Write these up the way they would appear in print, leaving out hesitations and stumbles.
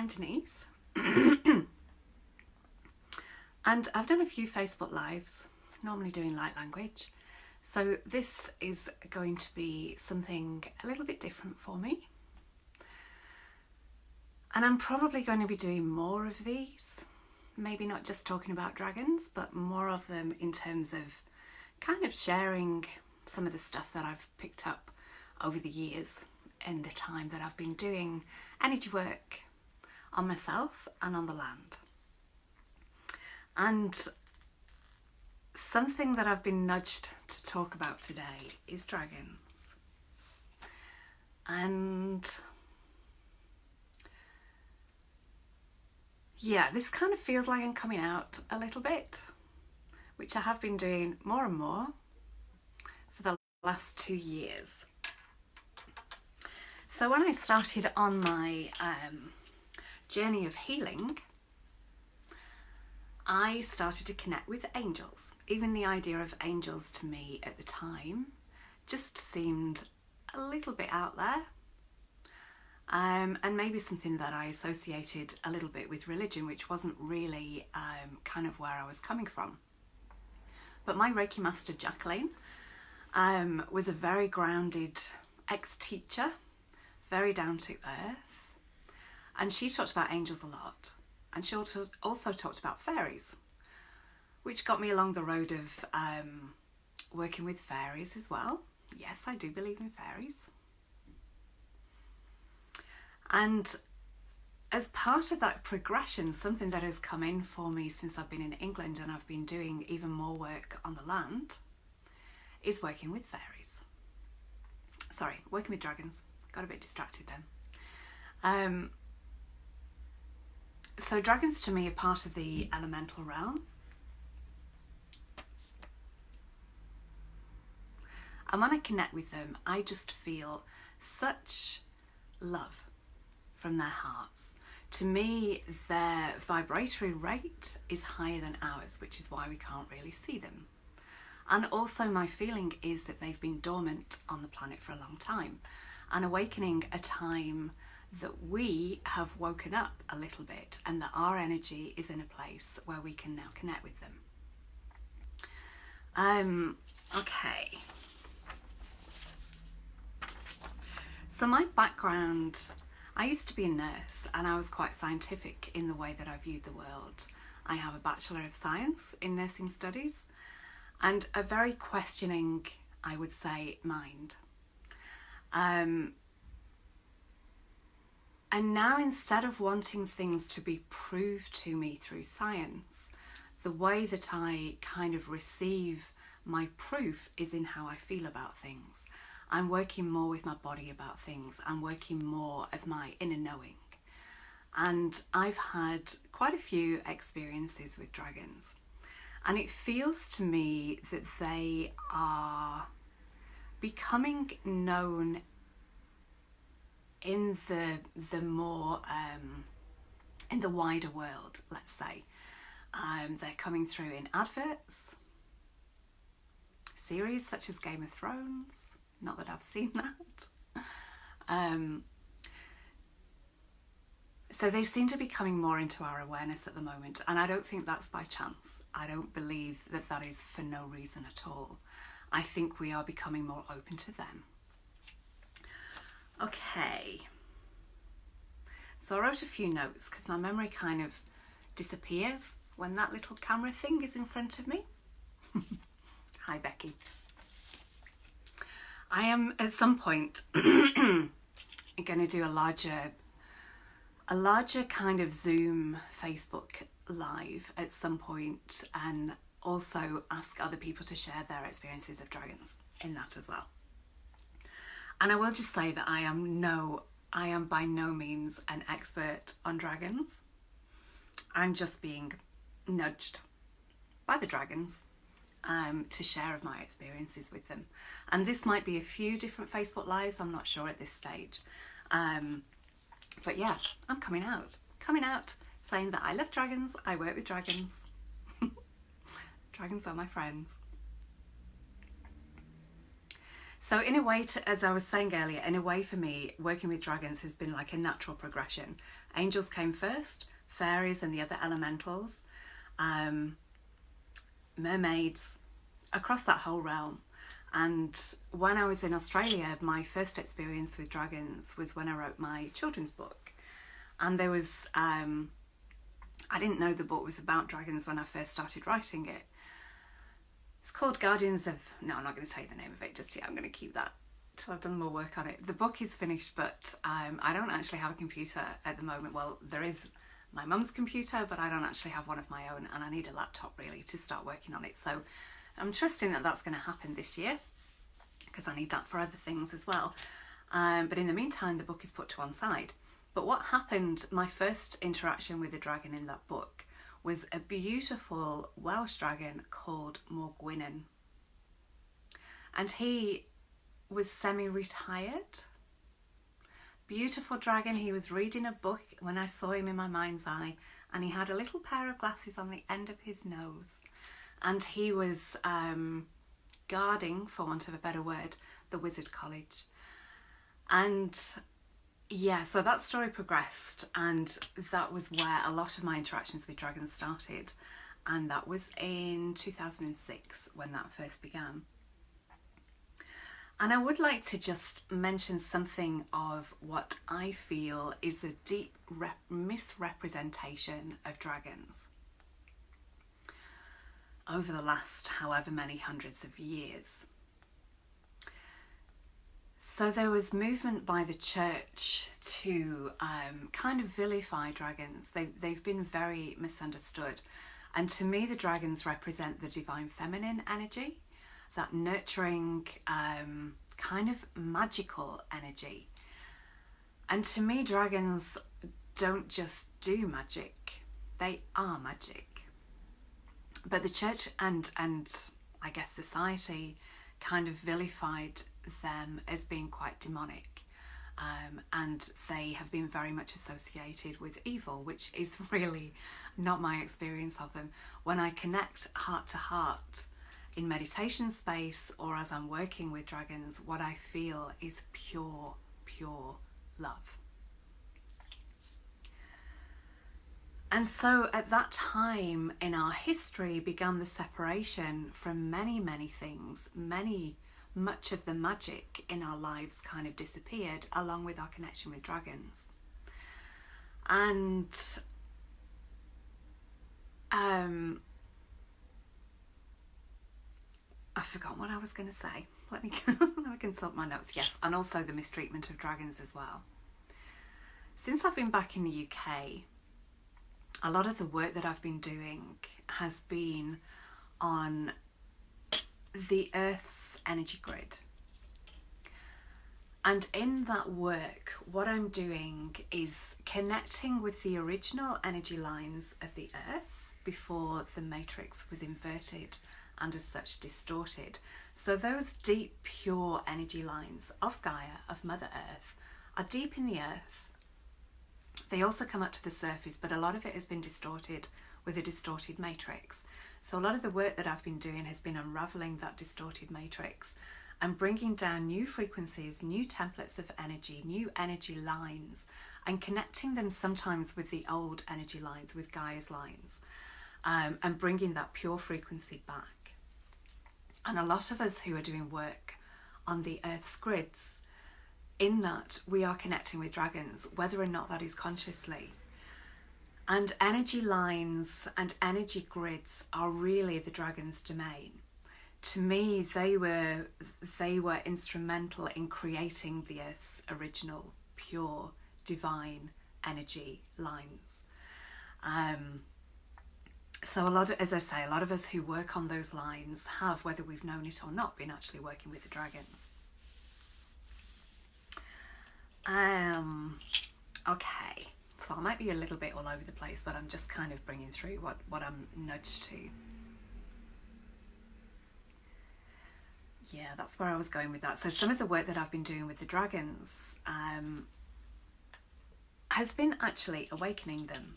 I'm Denise and I've done a few Facebook Lives, normally doing light language. So this is going to be something a little bit different for me. And I'm probably going to be doing more of these, maybe not just talking about dragons, but more of them in terms of kind of sharing some of the stuff that I've picked up over the years in the time that I've been doing energy work on myself and on the land. And something that I've been nudged to talk about today is dragons. And yeah, this kind of feels like I'm coming out a little bit, which I have been doing more and more for the last 2 years. So when I started on my journey of healing, I started to connect with angels. Even the idea of angels to me at the time just seemed a little bit out there. And maybe something that I associated a little bit with religion, which wasn't really kind of where I was coming from. But my Reiki master, Jacqueline, was a very grounded ex-teacher, very down to earth. And she talked about angels a lot. And she also talked about fairies, which got me along the road of working with fairies as well. Yes, I do believe in fairies. And as part of that progression, something that has come in for me since I've been in England and I've been doing even more work on the land is working with fairies. Sorry, working with dragons. Got a bit distracted then. So dragons to me are part of the elemental realm. And when I connect with them, I just feel such love from their hearts. To me, their vibratory rate is higher than ours, which is why we can't really see them. And also my feeling is that they've been dormant on the planet for a long time, and awakening a time that we have woken up a little bit and that our energy is in a place where we can now connect with them. Okay. So my background, I used to be a nurse and I was quite scientific in the way that I viewed the world. I have a Bachelor of Science in Nursing Studies and a very questioning, I would say, mind. And now, instead of wanting things to be proved to me through science, the way that I kind of receive my proof is in how I feel about things. I'm working more with my body about things. I'm working more of my inner knowing. And I've had quite a few experiences with dragons. And it feels to me that they are becoming known in the more in the wider world, let's say. They're coming through in adverts, series such as Game of Thrones, not that I've seen that. So they seem to be coming more into our awareness at the moment, and I don't think that's by chance. I don't believe that that is for no reason at all. I think we are becoming more open to them. Okay, so I wrote a few notes because my memory kind of disappears when that little camera thing is in front of me. Hi, Becky. I am at some point going to do a larger kind of Zoom Facebook Live at some point, and also ask other people to share their experiences of dragons in that as well. And I will just say that I am by no means an expert on dragons. I'm just being nudged by the dragons to share of my experiences with them. And this might be a few different Facebook Lives, I'm not sure at this stage. But yeah, I'm coming out saying that I love dragons, I work with dragons. Dragons are my friends. So in a way, as I was saying earlier, in a way for me, working with dragons has been like a natural progression. Angels came first, fairies and the other elementals, mermaids, across that whole realm. And when I was in Australia, my first experience with dragons was when I wrote my children's book. And there was, I didn't know the book was about dragons when I first started writing it. It's called Guardians of... No, I'm not going to tell you the name of it just yet. I'm going to keep that till I've done more work on it. The book is finished, but I don't actually have a computer at the moment. Well, there is my mum's computer, but I don't actually have one of my own, and I need a laptop really to start working on it. So I'm trusting that that's going to happen this year, because I need that for other things as well. But in the meantime, the book is put to one side. But what happened, my first interaction with a dragon in that book was a beautiful Welsh dragon called Morgwynnen. And he was semi-retired. Beautiful dragon. He was reading a book when I saw him in my mind's eye, and he had a little pair of glasses on the end of his nose. And he was guarding, for want of a better word, the Wizard College. And yeah, so that story progressed, and that was where a lot of my interactions with dragons started. And that was in 2006 when that first began. And I would like to just mention something of what I feel is a deep misrepresentation of dragons over the last however many hundreds of years. So there was movement by the church to kind of vilify dragons. They've been very misunderstood. And to me, the dragons represent the divine feminine energy, that nurturing, kind of magical energy. And to me, dragons don't just do magic, they are magic. But the church and I guess society kind of vilified them as being quite demonic. And they have been very much associated with evil, which is really not my experience of them. When I connect heart to heart in meditation space, or as I'm working with dragons, what I feel is pure love. And so at that time in our history began the separation from many things. Much of the magic in our lives kind of disappeared along with our connection with dragons. And I forgot what I was going to say. Let me consult my notes. Yes, and also the mistreatment of dragons as well. Since I've been back in the UK, a lot of the work that I've been doing has been on the Earth's energy grid. And in that work, what I'm doing is connecting with the original energy lines of the Earth before the matrix was inverted and as such distorted. So those deep, pure energy lines of Gaia, of Mother Earth, are deep in the Earth. They also come up to the surface, but a lot of it has been distorted with a distorted matrix. So a lot of the work that I've been doing has been unraveling that distorted matrix and bringing down new frequencies, new templates of energy, new energy lines, and connecting them sometimes with the old energy lines, with Gaia's lines, and bringing that pure frequency back. And a lot of us who are doing work on the Earth's grids, in that we are connecting with dragons, whether or not that is consciously. And energy lines and energy grids are really the dragon's domain. To me, they were instrumental in creating the Earth's original, pure, divine energy lines. So a lot of, as I say, a lot of us who work on those lines have, whether we've known it or not, been actually working with the dragons. Okay, so I might be a little bit all over the place, but I'm just kind of bringing through what I'm nudged to. Yeah, that's where I was going with that. So some of the work that I've been doing with the dragons has been actually awakening them.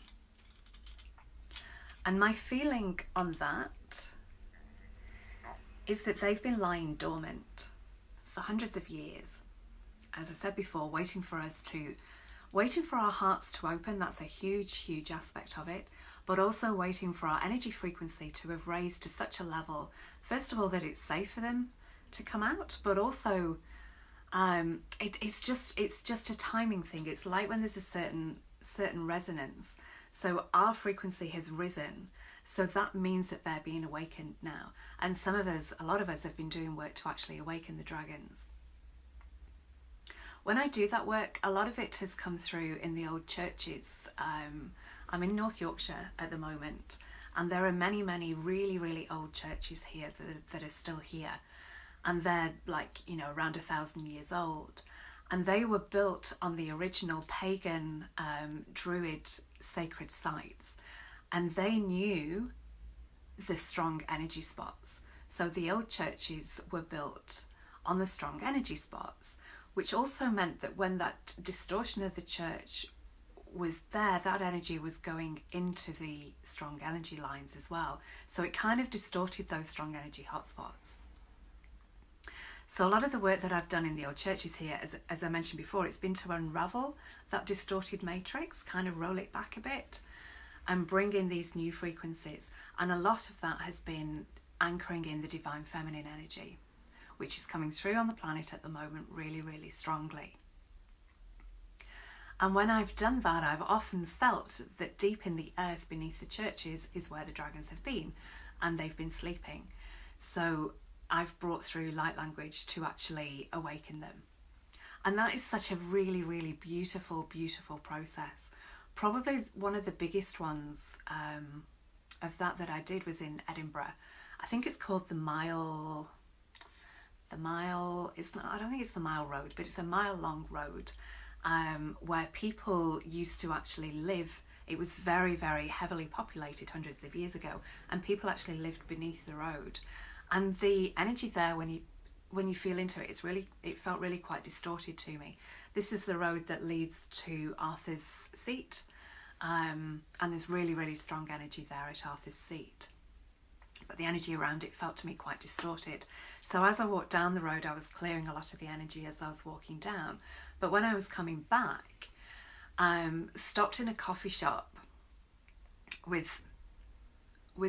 And my feeling on that is that they've been lying dormant for hundreds of years, as I said before, waiting for our hearts to open. That's a huge aspect of it, but also waiting for our energy frequency to have raised to such a level, first of all, that it's safe for them to come out, but also it's just a timing thing. It's like when there's a certain resonance. So our frequency has risen, so that means that they're being awakened now. And a lot of us have been doing work to actually awaken the dragons. When I do that work, a lot of it has come through in the old churches. I'm in North Yorkshire at the moment, and there are many really old churches here that are still here, and they're like, around 1,000 years old, and they were built on the original pagan druid sacred sites, and they knew the strong energy spots. So the old churches were built on the strong energy spots, which also meant that when that distortion of the church was there, that energy was going into the strong energy lines as well. So it kind of distorted those strong energy hotspots. So a lot of the work that I've done in the old churches here, as I mentioned before, it's been to unravel that distorted matrix, kind of roll it back a bit and bring in these new frequencies. And a lot of that has been anchoring in the divine feminine energy, which is coming through on the planet at the moment really strongly. And when I've done that, I've often felt that deep in the earth beneath the churches is where the dragons have been, and they've been sleeping. So I've brought through light language to actually awaken them. And that is such a really beautiful process. Probably one of the biggest ones of that I did was in Edinburgh. I think it's called the Mile, it's not, I don't think it's the Mile Road, but it's a mile-long road where people used to actually live. It was very heavily populated hundreds of years ago, and people actually lived beneath the road. And the energy there, when you feel into it, it felt really quite distorted to me. This is the road that leads to Arthur's seat, and there's really strong energy there at Arthur's seat. But the energy around it felt to me quite distorted. So as I walked down the road, I was clearing a lot of the energy as I was walking down. But when I was coming back, stopped in a coffee shop with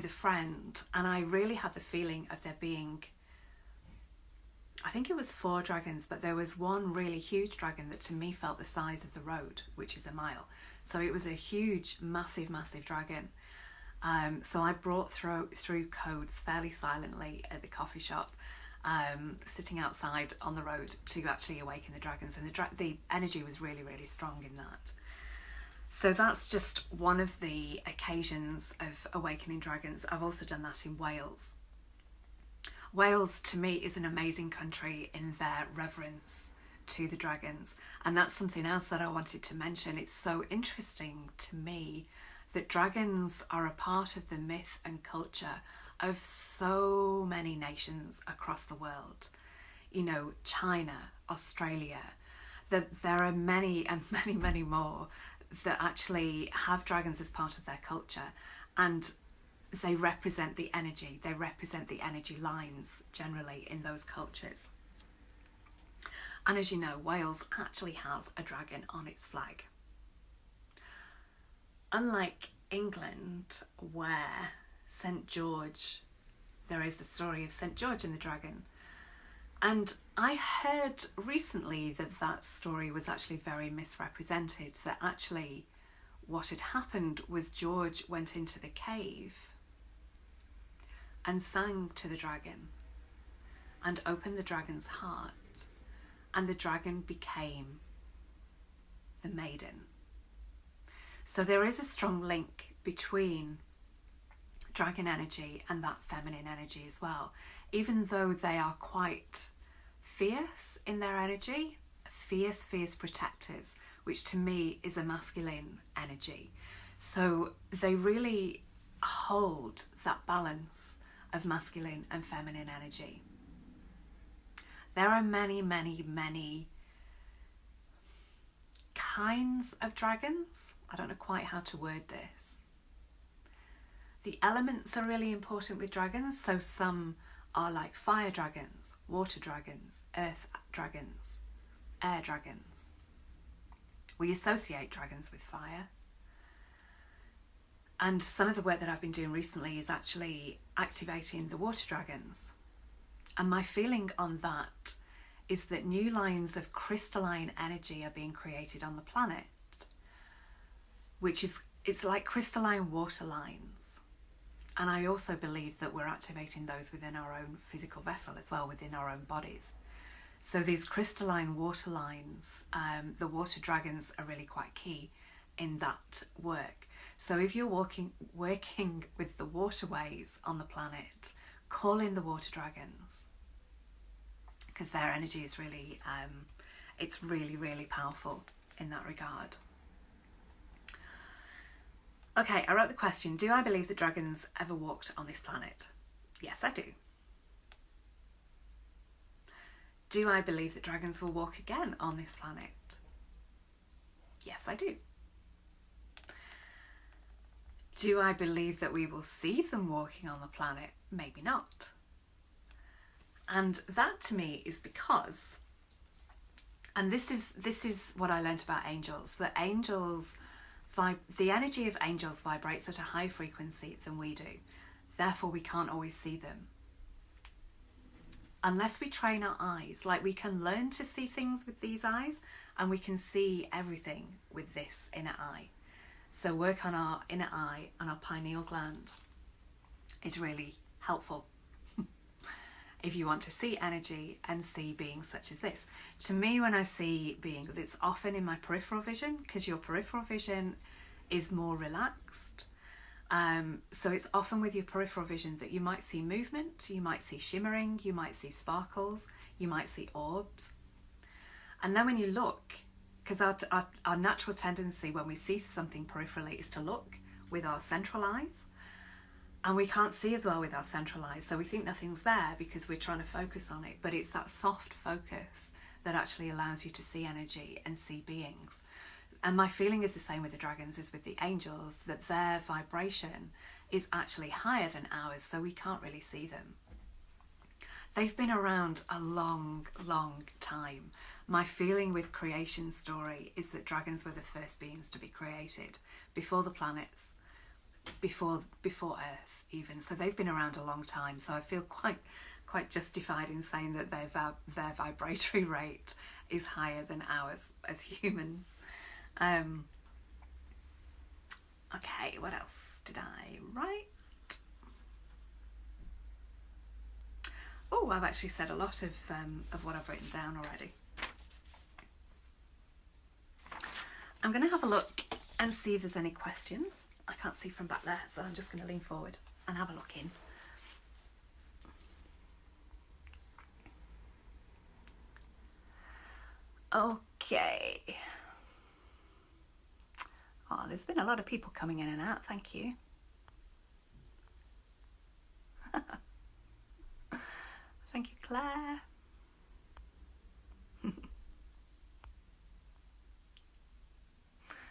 a friend, and I really had the feeling of there being, I think it was 4 dragons, but there was one really huge dragon that to me felt the size of the road, which is a mile. So it was a huge, massive dragon. So I brought through codes fairly silently at the coffee shop, sitting outside on the road to actually awaken the dragons, and the energy was really strong in that. So that's just one of the occasions of awakening dragons. I've also done that in Wales. Wales to me is an amazing country in their reverence to the dragons, and that's something else that I wanted to mention. It's so interesting to me that dragons are a part of the myth and culture of so many nations across the world. China, Australia, that there are many and many more that actually have dragons as part of their culture, and they represent the energy lines generally in those cultures. And as you know, Wales actually has a dragon on its flag. Unlike England, where St. George, there is the story of St. George and the dragon. And I heard recently that story was actually very misrepresented, that actually what had happened was George went into the cave and sang to the dragon and opened the dragon's heart, and the dragon became the maiden. So there is a strong link between dragon energy and that feminine energy as well, even though they are quite fierce in their energy, fierce protectors, which to me is a masculine energy. So they really hold that balance of masculine and feminine energy. There are many kinds of dragons. I don't know quite how to word this. The elements are really important with dragons. So some are like fire dragons, water dragons, earth dragons, air dragons. We associate dragons with fire. And some of the work that I've been doing recently is actually activating the water dragons. And my feeling on that is that new lines of crystalline energy are being created on the planet, which is, it's like crystalline water lines. And I also believe that we're activating those within our own physical vessel as well, within our own bodies. So these crystalline water lines, the water dragons are really quite key in that work. So if you're working with the waterways on the planet, call in the water dragons, because their energy is really, it's really, really powerful in that regard. Okay, I wrote the question, do I believe that dragons ever walked on this planet? Yes, I do. Do I believe that dragons will walk again on this planet? Yes, I do. Do I believe that we will see them walking on the planet? Maybe not. And that to me is because, and this is what I learnt about angels, that angels, the energy of angels vibrates at a higher frequency than we do. Therefore, we can't always see them. Unless we train our eyes, like we can learn to see things with these eyes, and we can see everything with this inner eye. So work on our inner eye and our pineal gland is really helpful if you want to see energy and see beings such as this. To me, when I see beings, it's often in my peripheral vision, because your peripheral vision is more relaxed. So it's often with your peripheral vision that you might see movement, you might see shimmering, you might see sparkles, you might see orbs. And then when you look, because our natural tendency when we see something peripherally is to look with our central eyes, and we can't see as well with our central eyes, so we think nothing's there because we're trying to focus on it, but it's that soft focus that actually allows you to see energy and see beings. And my feeling is the same with the dragons as with the angels, that their vibration is actually higher than ours, so we can't really see them. They've been around a long, long time. My feeling with creation story is that dragons were the first beings to be created, before the planets, before Earth even. So they've been around a long time. So I feel quite justified in saying that their vibratory rate is higher than ours as humans. Okay, what else did I write? Oh, I've actually said a lot of what I've written down already. I'm going to have a look and see if there's any questions. I can't see from back there, so I'm just going to lean forward and have a look in. Okay. Oh, there's been a lot of people coming in and out. Thank you. Thank you, Claire.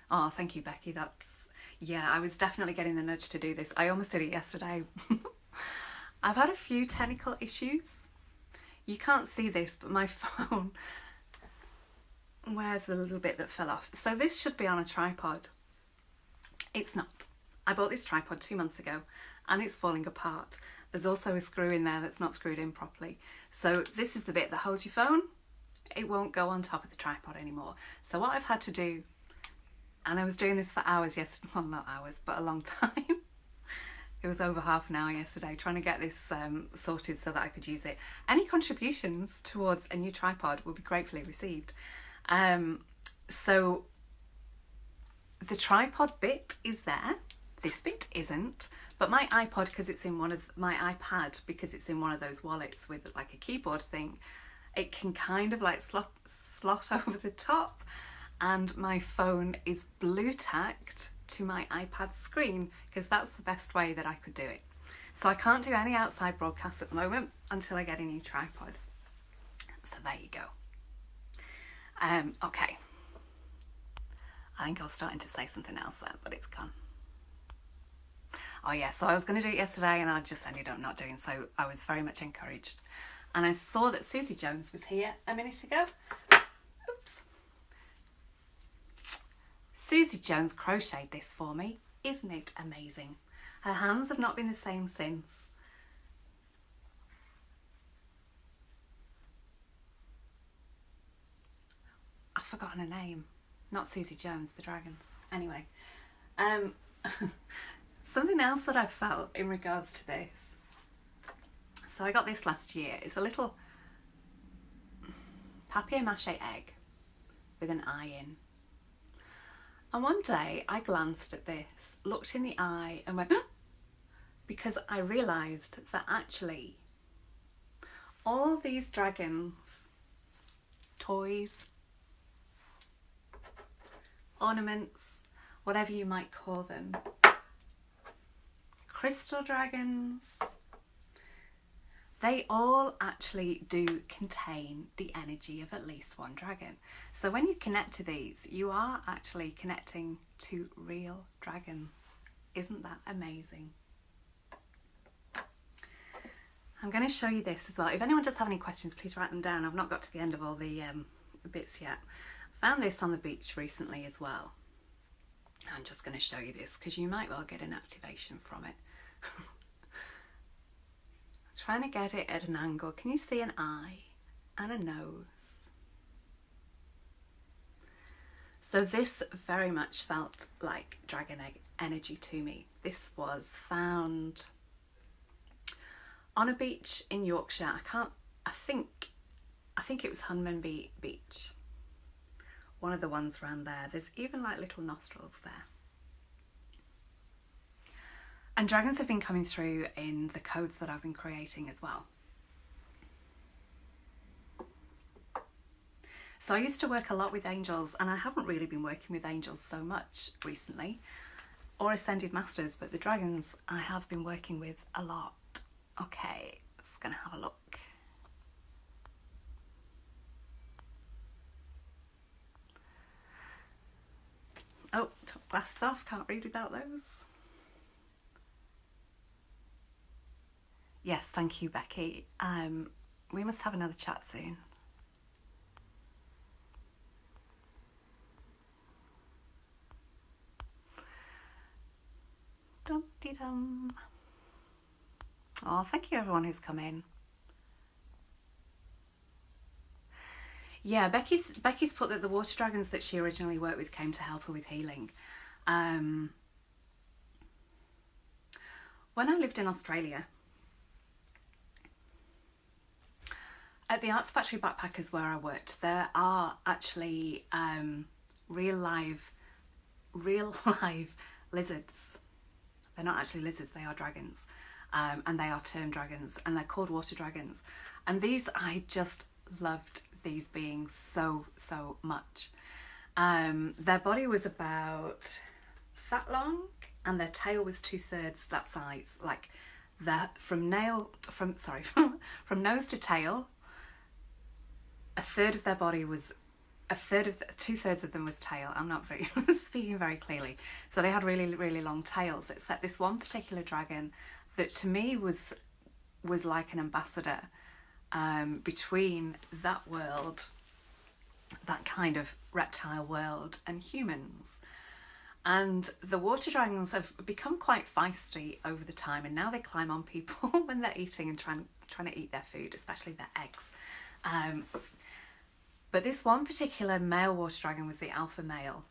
Oh, thank you, Becky. Yeah, I was definitely getting the nudge to do this. I almost did it yesterday. I've had a few technical issues. You can't see this, but my phone, where's the little bit that fell off? So this should be on a tripod. It's not. I bought this tripod 2 months ago and it's falling apart. There's also a screw in there that's not screwed in properly. So this is the bit that holds your phone. It won't go on top of the tripod anymore. So what I've had to do, and I was doing this for hours yesterday, well not hours, but a long time. It was over half an hour yesterday trying to get this sorted so that I could use it. Any contributions towards a new tripod will be gratefully received. So the tripod bit is there, this bit isn't, but my iPod, because it's in my iPad, because it's in one of those wallets with like a keyboard thing, it can kind of like slot over the top, and my phone is blue tacked to my iPad screen because that's the best way that I could do it. So I can't do any outside broadcasts at the moment until I get a new tripod. So there you go. Okay. I think I was starting to say something else there, but it's gone. Oh yeah, so I was going to do it yesterday and I just ended up not doing so. I was very much encouraged. And I saw that Susie Jones was here a minute ago. Oops. Susie Jones crocheted this for me. Isn't it amazing? Her hands have not been the same since. I've forgotten her name. Not Susie Jones, the dragons. Anyway, something else that I felt in regards to this. So I got this last year. It's a little papier-mâché egg with an eye in. And one day I glanced at this, looked in the eye and went, because I realised that actually all these dragons, toys, ornaments, whatever you might call them, crystal dragons, they all actually do contain the energy of at least one dragon. So when you connect to these, you are actually connecting to real dragons. Isn't that amazing? I'm going to show you this as well. If anyone does have any questions, please write them down. I've not got to the end of all the bits yet. Found this on the beach recently as well. I'm just going to show you this because you might well get an activation from it. Trying to get it at an angle. Can you see an eye and a nose? So this very much felt like dragon egg energy to me. This was found on a beach in Yorkshire. I think it was Hunmanby Beach. One of the ones around there. There's even like little nostrils there. And dragons have been coming through in the codes that I've been creating as well. So I used to work a lot with angels, and I haven't really been working with angels so much recently, or ascended masters, but the dragons I have been working with a lot. Okay, just gonna have a look. Oh, took glasses off, can't read without those. Yes, thank you, Becky. We must have another chat soon. Dum-de-dum. Oh, thank you everyone who's come in. Yeah, Becky's put that the water dragons that she originally worked with came to help her with healing. When I lived in Australia, at the Arts Factory Backpackers where I worked, there are actually real live lizards. They're not actually lizards, they are dragons. And they are termed dragons, and they're called water dragons. And these, I just loved these beings so much. Their body was about that long, and their tail was 2/3 that size. Like from nose to tail, a third of their body was, 2/3 of them was tail. I'm not very speaking very clearly. So they had really long tails, except this one particular dragon that to me was like an ambassador between that world, that kind of reptile world, and humans. And the water dragons have become quite feisty over the time, and now they climb on people when they're eating and trying to eat their food, especially their eggs. But this one particular male water dragon was the alpha male,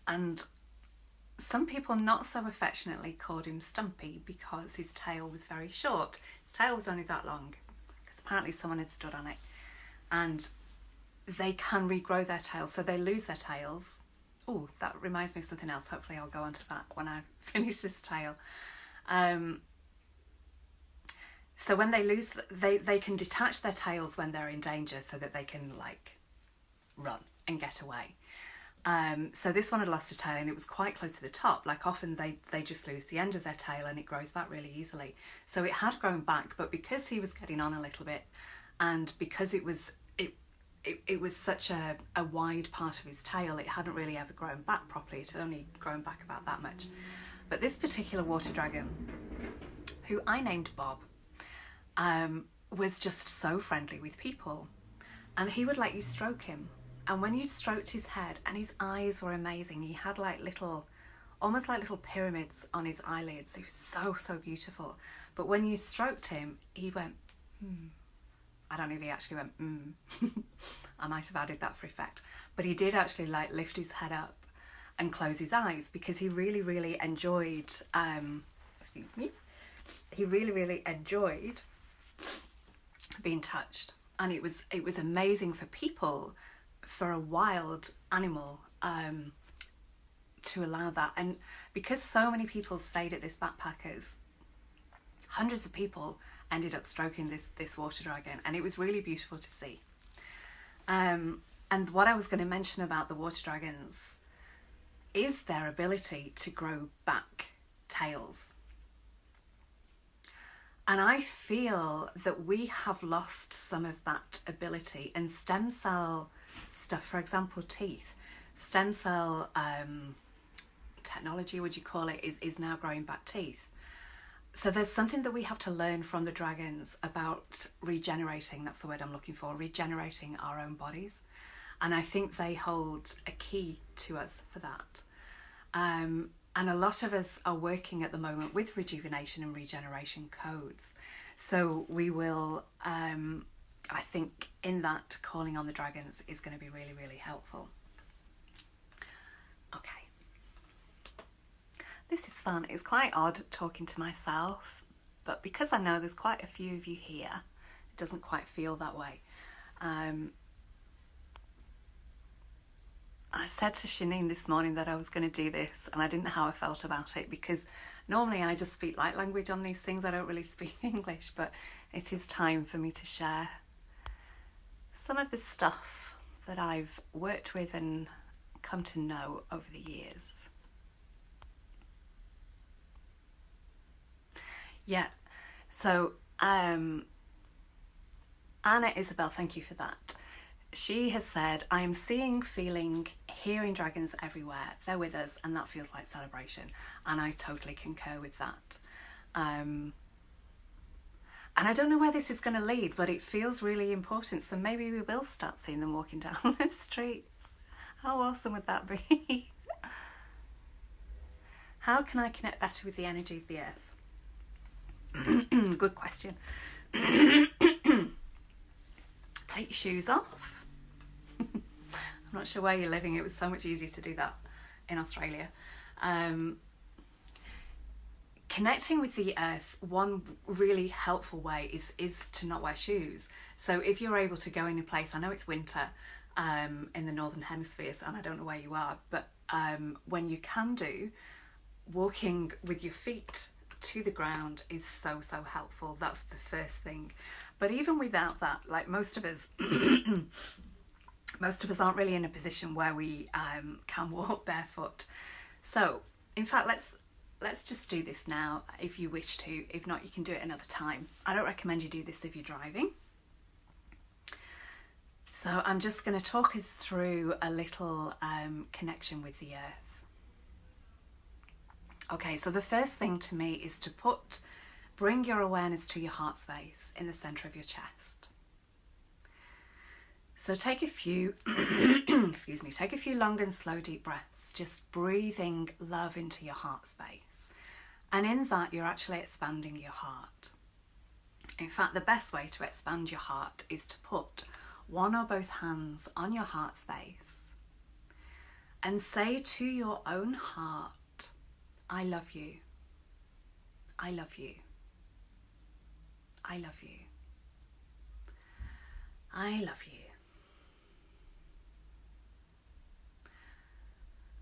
and some people not so affectionately called him Stumpy because his tail was very short. His tail was only that long because apparently someone had stood on it, and they can regrow their tails, so they lose their tails. Oh, that reminds me of something else. Hopefully I'll go on to that when I finish this tail. So when they lose, they can detach their tails when they're in danger so that they can like run and get away. So this one had lost a tail, and it was quite close to the top. Like often they just lose the end of their tail and it grows back really easily. So it had grown back, but because he was getting on a little bit, and because it was such a wide part of his tail, it hadn't really ever grown back properly. It had only grown back about that much. But this particular water dragon, who I named Bob, was just so friendly with people, and he would let you stroke him. And when you stroked his head, and his eyes were amazing, he had like little, almost like little pyramids on his eyelids. He was so, so beautiful. But when you stroked him, he went, I don't know if he actually went, I might have added that for effect. But he did actually like lift his head up and close his eyes, because he really, really enjoyed, he really, really enjoyed being touched. And it was amazing for people, for a wild animal, to allow that. And because so many people stayed at this backpackers, hundreds of people ended up stroking this water dragon, and it was really beautiful to see. And what I was going to mention about the water dragons is their ability to grow back tails. And I feel that we have lost some of that ability. And stem cell stuff, for example, teeth, stem cell technology, would you call it, is now growing back teeth. So there's something that we have to learn from the dragons about regenerating, that's the word I'm looking for, regenerating our own bodies. And I think they hold a key to us for that. And a lot of us are working at the moment with rejuvenation and regeneration codes. So we will, I think in that, calling on the dragons is going to be really, really helpful. Okay. This is fun. It's quite odd talking to myself, but because I know there's quite a few of you here, it doesn't quite feel that way. I said to Shanine this morning that I was going to do this, and I didn't know how I felt about it, because normally I just speak light language on these things. I don't really speak English, but it is time for me to share some of the stuff that I've worked with and come to know over the years. Yeah, so Anna Isabel, thank you for that. She has said, I am seeing, feeling, hearing dragons everywhere. They're with us, and that feels like celebration. And I totally concur with that. And I don't know where this is going to lead, but it feels really important. So maybe we will start seeing them walking down the streets. How awesome would that be? How can I connect better with the energy of the earth? Good question. Take your shoes off. I'm not sure where you're living. It was so much easier to do that in Australia. Connecting with the earth, one really helpful way is to not wear shoes. So if you're able to go in a place, I know it's winter in the northern hemispheres, and I don't know where you are, but when you can do, walking with your feet to the ground is so, so helpful. That's the first thing. But even without that, like most of us aren't really in a position where we can walk barefoot. So in fact, let's just do this now if you wish to. If not, you can do it another time. I don't recommend you do this if you're driving. So I'm just going to talk us through a little connection with the earth. Okay, so the first thing to me is to bring your awareness to your heart space in the center of your chest. So take a few, take a few long and slow deep breaths, just breathing love into your heart space. And in that, you're actually expanding your heart. In fact, the best way to expand your heart is to put one or both hands on your heart space and say to your own heart, I love you. I love you. I love you. I love you.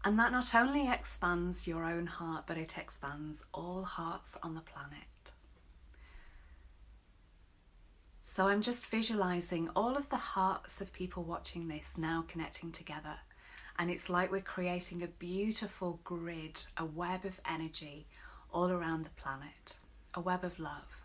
And that not only expands your own heart, but it expands all hearts on the planet. So I'm just visualizing all of the hearts of people watching this now connecting together. And it's like we're creating a beautiful grid, a web of energy all around the planet, a web of love.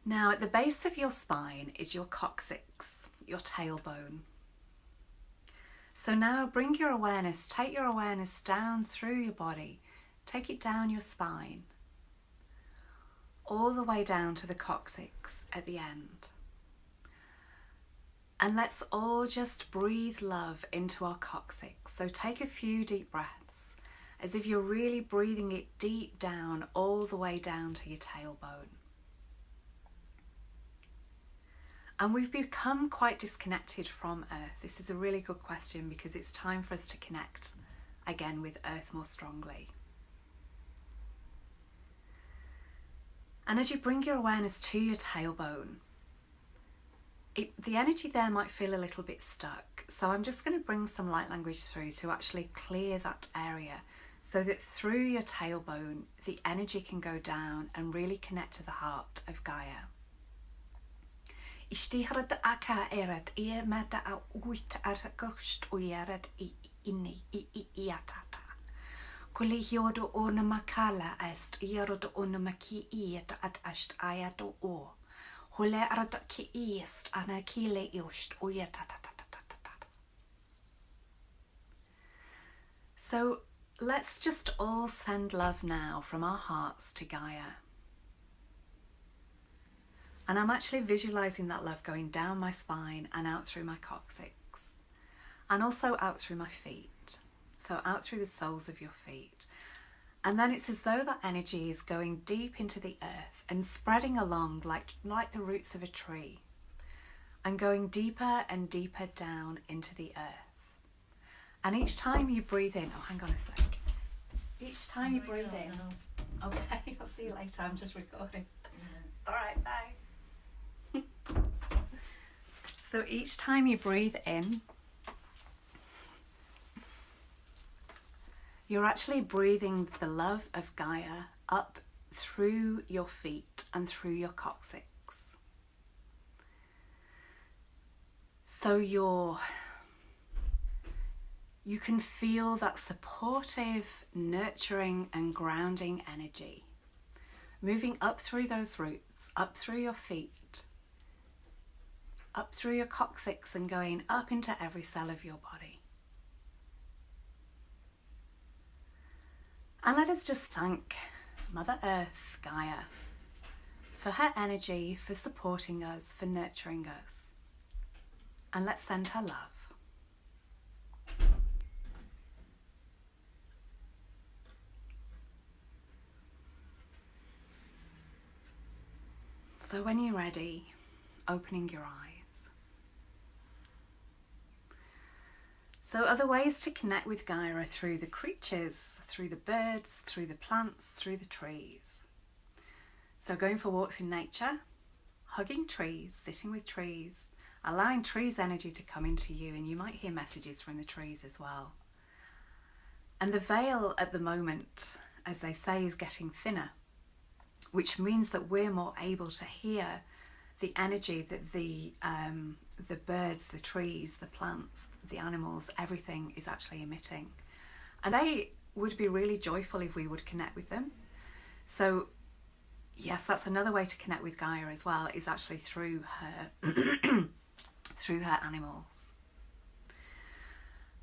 Now, at the base of your spine is your coccyx, your tailbone. So now bring your awareness, take your awareness down through your body take it down your spine, all the way down to the coccyx at the end. And let's all just breathe love into our coccyx. So take a few deep breaths, as if you're really breathing it deep down, all the way down to your tailbone. And we've become quite disconnected from Earth. This is a really good question because it's time for us to connect again with Earth more strongly. And as you bring your awareness to your tailbone, the energy there might feel a little bit stuck. So I'm just going to bring some light language through to actually clear that area so that through your tailbone, the energy can go down and really connect to the heart of Gaia. Ishtihrad aka erat mata a uit argost uyarat inni iatata. Kuli hiodo ona makala est ierod ona maki iet at ast ayato o. Hole arad ki ist ana kile iost uyatata. So let's just all send love now from our hearts to Gaia. And I'm actually visualizing that love going down my spine and out through my coccyx. And also out through my feet. So out through the soles of your feet. And then it's as though that energy is going deep into the earth and spreading along like the roots of a tree. And going deeper and deeper down into the earth. And each time you breathe in, oh hang on a sec. Each time you breathe in, okay, I'll see you later, I'm just recording. All right, bye. So each time you breathe in, you're actually breathing the love of Gaia up through your feet and through your coccyx. So you can feel that supportive, nurturing and grounding energy moving up through those roots, up through your feet, up through your coccyx and going up into every cell of your body. And let us just thank Mother Earth, Gaia, for her energy, for supporting us, for nurturing us. And let's send her love. So when you're ready, opening your eyes. So other ways to connect with Gaia are through the creatures, through the birds, through the plants, through the trees. So going for walks in nature, hugging trees, sitting with trees, allowing trees' energy to come into you, and you might hear messages from the trees as well. And the veil at the moment, as they say, is getting thinner, which means that we're more able to hear the energy that the birds, the trees, the plants, the animals, everything is actually emitting. And they would be really joyful if we would connect with them. So yes, that's another way to connect with Gaia as well, is actually through her through her animals.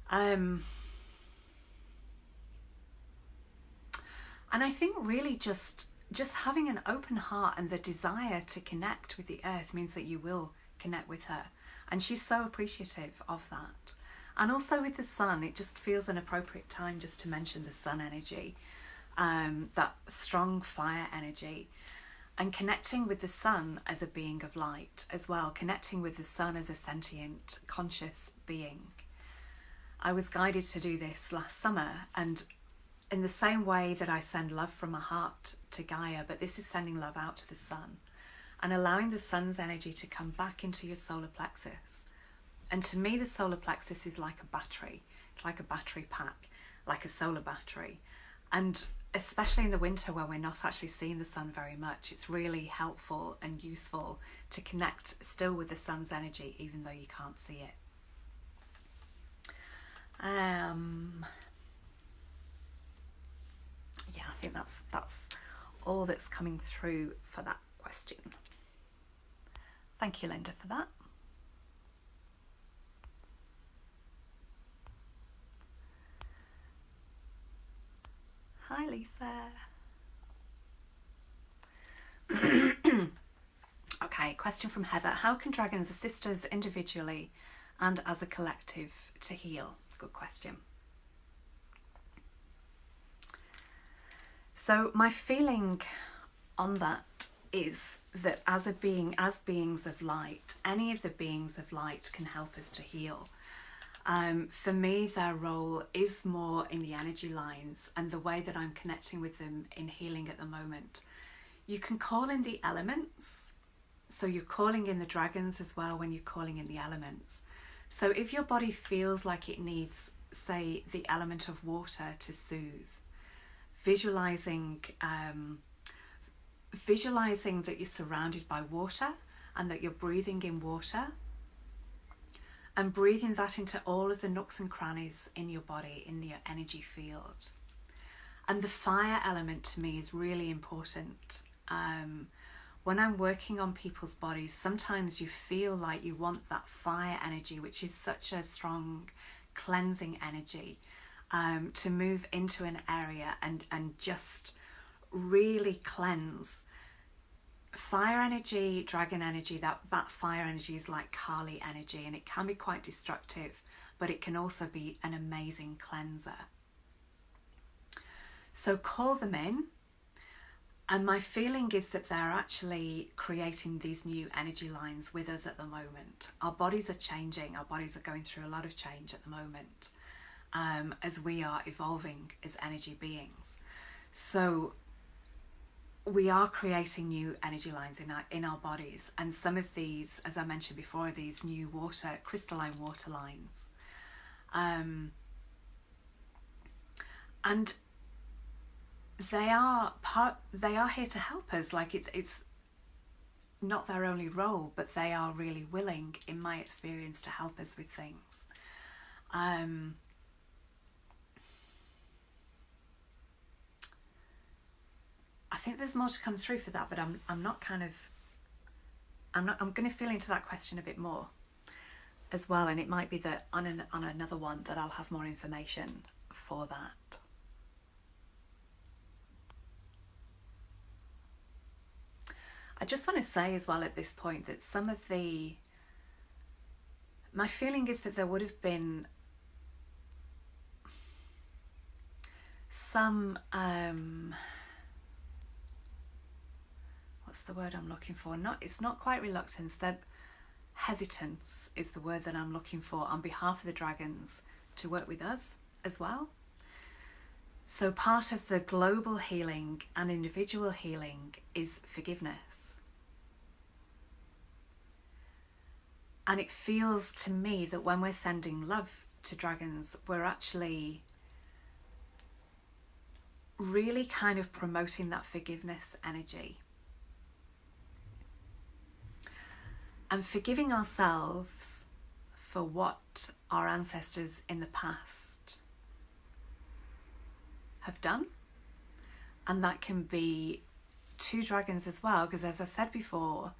And I think really just having an open heart and the desire to connect with the earth means that you will connect with her. And she's so appreciative of that. And also with the sun, it just feels an appropriate time just to mention the sun energy, that strong fire energy, and connecting with the sun as a being of light as well, connecting with the sun as a sentient, conscious being. I was guided to do this last summer, and in the same way that I send love from my heart to Gaia, but this is sending love out to the sun and allowing the sun's energy to come back into your solar plexus. And to me, the solar plexus is like a battery. It's like a battery pack, like a solar battery. And especially in the winter where we're not actually seeing the sun very much, it's really helpful and useful to connect still with the sun's energy, even though you can't see it. Yeah, I think that's all that's coming through for that question. Thank you, Linda, for that. Hi, Lisa. is there? Okay, question from Heather. How can dragons assist us individually and as a collective to heal? Good question. So my feeling on that is that as beings of light, any of the beings of light can help us to heal. For me, their role is more in the energy lines and the way that I'm connecting with them in healing at the moment. You can call in the elements. So you're calling in the dragons as well when you're calling in the elements. So if your body feels like it needs, say, the element of water to soothe, visualizing that you're surrounded by water and that you're breathing in water, and breathing that into all of the nooks and crannies in your body, in your energy field. And the fire element to me is really important. When I'm working on people's bodies, sometimes you feel like you want that fire energy, which is such a strong cleansing energy, to move into an area and just really cleanse. Fire energy, dragon energy, that fire energy is like Kali energy, and it can be quite destructive, but it can also be an amazing cleanser. So call them in, and my feeling is that they're actually creating these new energy lines with us at the moment. Our bodies are changing, our bodies are going through a lot of change at the moment, as we are evolving as energy beings. So we are creating new energy lines in our bodies, and some of these, as I mentioned before, are these new crystalline water lines, and they are here to help us. Like it's not their only role, but they are really willing, in my experience, to help us with things. I think there's more to come through for that, but I'm going to feel into that question a bit more as well, and it might be that on another one that I'll have more information for that. I just want to say as well at this point that my feeling is that there would have been some what's the word I'm looking for? It's not quite reluctance. That hesitance is the word that I'm looking for on behalf of the dragons to work with us as well. So part of the global healing and individual healing is forgiveness. And it feels to me that when we're sending love to dragons, we're actually really kind of promoting that forgiveness energy. And forgiving ourselves for what our ancestors in the past have done. And that can be to dragons as well, because as I said before,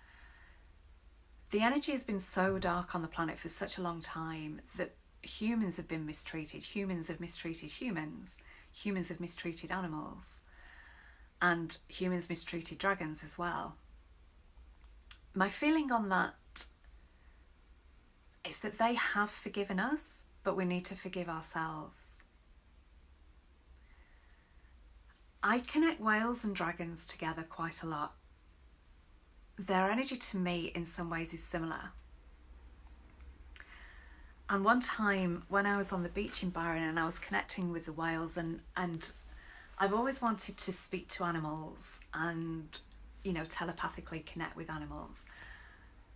the energy has been so dark on the planet for such a long time that humans have been mistreated. Humans have mistreated humans. Humans have mistreated animals. And humans mistreated dragons as well. My feeling on that is that they have forgiven us, but we need to forgive ourselves. I connect whales and dragons together quite a lot. Their energy to me in some ways is similar. And one time when I was on the beach in Byron and I was connecting with the whales, and I've always wanted to speak to animals and, telepathically connect with animals.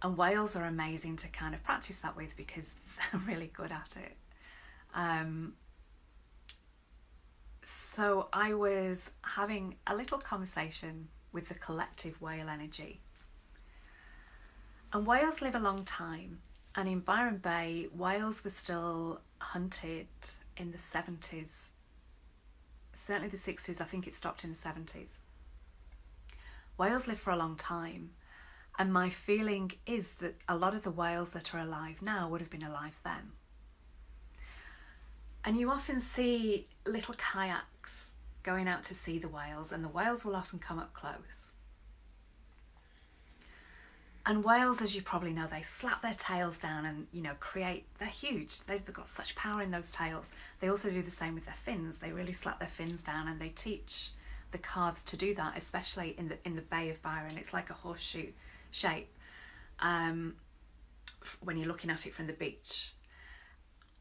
And whales are amazing to kind of practice that with because they're really good at it. So I was having a little conversation with the collective whale energy. And whales live a long time. And in Byron Bay, whales were still hunted in the 70s. Certainly the 60s, I think it stopped in the 70s. Whales live for a long time. And my feeling is that a lot of the whales that are alive now would have been alive then. And you often see little kayaks going out to see the whales, and the whales will often come up close. And whales, as you probably know, they slap their tails down and, you know, they're huge. They've got such power in those tails. They also do the same with their fins. They really slap their fins down, and they teach the calves to do that, especially in the Bay of Byron. It's like a horseshoe shape when you're looking at it from the beach.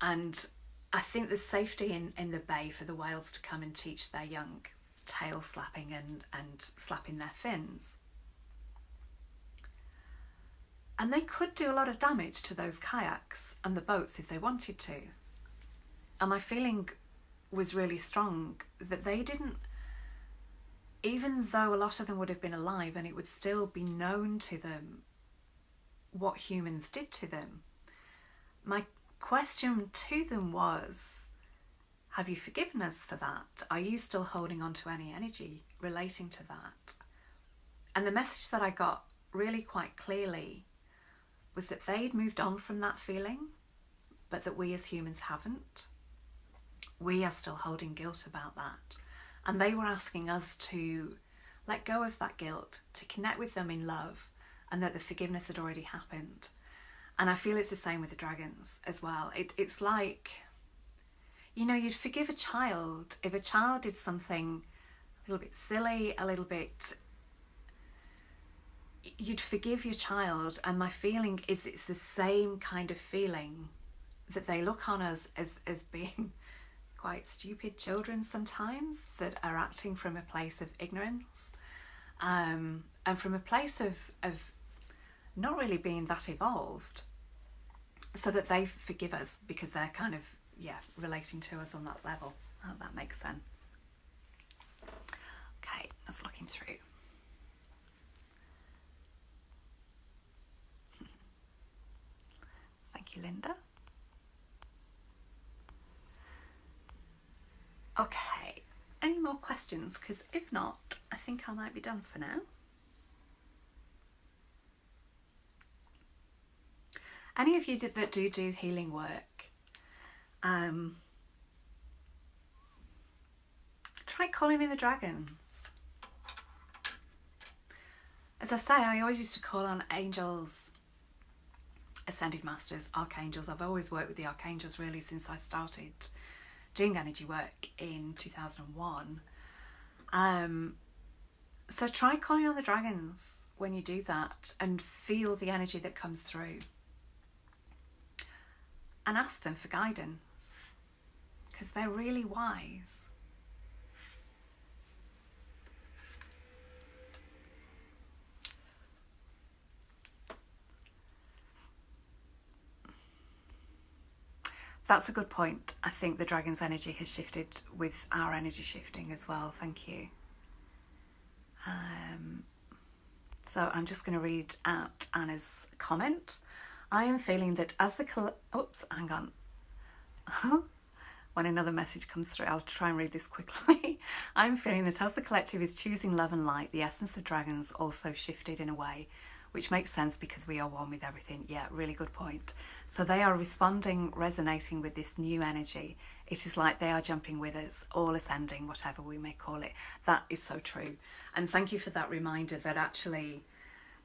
And I think there's safety in the bay for the whales to come and teach their young tail slapping and slapping their fins. And they could do a lot of damage to those kayaks and the boats if they wanted to. And my feeling was really strong that they didn't, even though a lot of them would have been alive and it would still be known to them what humans did to them. My question to them was, have you forgiven us for that? Are you still holding on to any energy relating to that? And the message that I got really quite clearly was that they'd moved on from that feeling, but that we as humans haven't. We are still holding guilt about that. And they were asking us to let go of that guilt, to connect with them in love, and that the forgiveness had already happened. And I feel it's the same with the dragons as well. It's like, you know, you'd forgive a child if a child did something a little bit silly, a little bit, you'd forgive your child. And my feeling is it's the same kind of feeling that they look on us as being quite stupid children sometimes, that are acting from a place of ignorance, and from a place of not really being that evolved, so that they forgive us because they're kind of, relating to us on that level. I hope that makes sense. Okay, just looking through. Thank you, Linda. Okay, any more questions? Because if not, I think I might be done for now. Any of you that do healing work, try calling in the dragons. As I say, I always used to call on angels, ascended masters, archangels. I've always worked with the archangels really since I started doing energy work in 2001. So try calling on the dragons when you do that and feel the energy that comes through. And ask them for guidance, because they're really wise. That's a good point. I think the dragon's energy has shifted with our energy shifting as well. Thank you. So I'm just going to read out Anna's comment. I am feeling that as the hang on. When another message comes through, I'll try and read this quickly. I'm feeling that as the collective is choosing love and light, the essence of dragons also shifted in a way, which makes sense because we are one with everything. Yeah, really good point. So they are responding, resonating with this new energy. It is like they are jumping with us, all ascending, whatever we may call it. That is so true. And thank you for that reminder that actually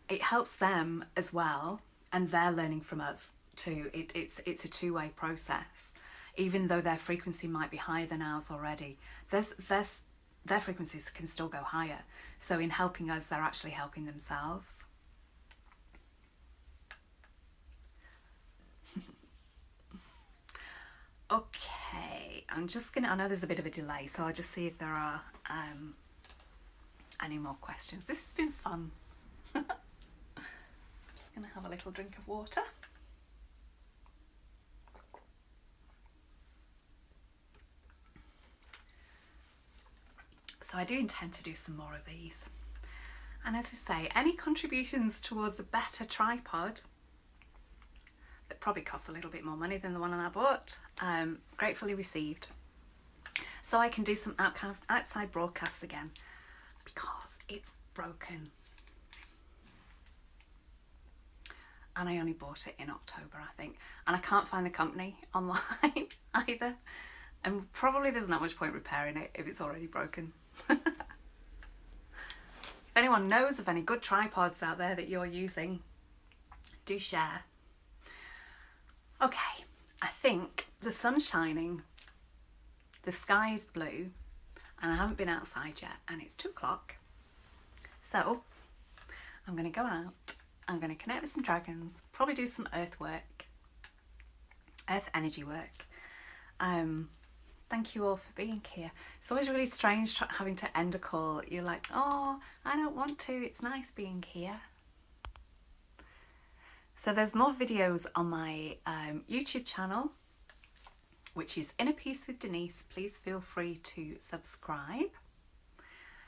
it helps them as well. And they're learning from us too. It's a two-way process. Even though their frequency might be higher than ours already, their frequencies can still go higher. So in helping us, they're actually helping themselves. Okay, I'm just gonna, I know there's a bit of a delay, so I'll just see if there are any more questions. This has been fun. Going to have a little drink of water. So I do intend to do some more of these. And as I say, any contributions towards a better tripod that probably costs a little bit more money than the one I bought, gratefully received. So I can do some outside broadcasts again, because it's broken. And I only bought it in October, I think. And I can't find the company online either. And probably there's not much point repairing it if it's already broken. If anyone knows of any good tripods out there that you're using, do share. Okay, I think the sun's shining, the sky is blue, and I haven't been outside yet, and it's 2 o'clock. So I'm going to go out, I'm going to connect with some dragons, probably do some earth energy work. Thank you all for being here. It's always really strange having to end a call. You're like, oh, I don't want to, it's nice being here. So there's more videos on my YouTube channel, which is Inner Peace with Denise. Please feel free to subscribe.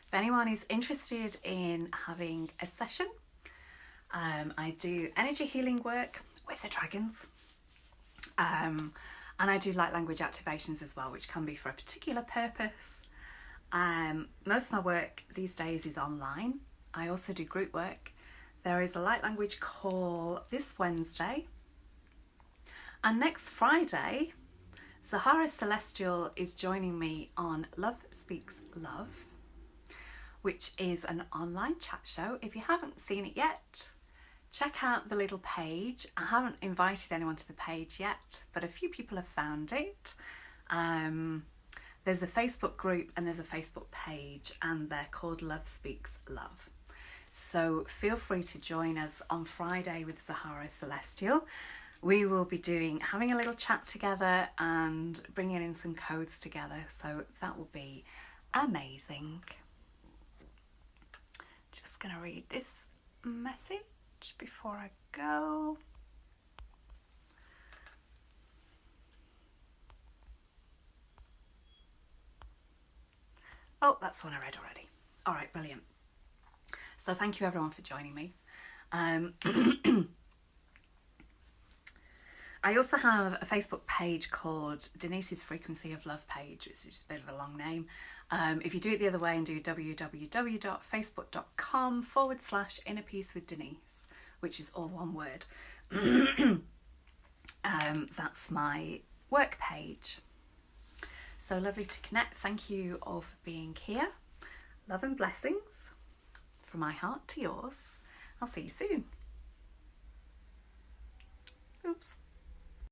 If anyone is interested in having a session, I do energy healing work with the dragons. And I do light language activations as well, which can be for a particular purpose. Most of my work these days is online. I also do group work. There is a light language call this Wednesday. And next Friday, Zahara Celestial is joining me on Love Speaks Love, which is an online chat show. If you haven't seen it yet, check out the little page. I haven't invited anyone to the page yet, but a few people have found it. There's a Facebook group and there's a Facebook page, and they're called Love Speaks Love. So feel free to join us on Friday with Zahara Celestial. We will be having a little chat together and bringing in some codes together. So that will be amazing. Just gonna read this message before I go. Oh, that's the one I read already. All right, brilliant. So thank you everyone for joining me. I also have a Facebook page called Denise's Frequency of Love page, which is just a bit of a long name. If you do it the other way and do www.facebook.com/Inner Peace with Denise, which is all one word, that's my work page. So lovely to connect. Thank you all for being here. Love and blessings from my heart to yours. I'll see you soon. Oops.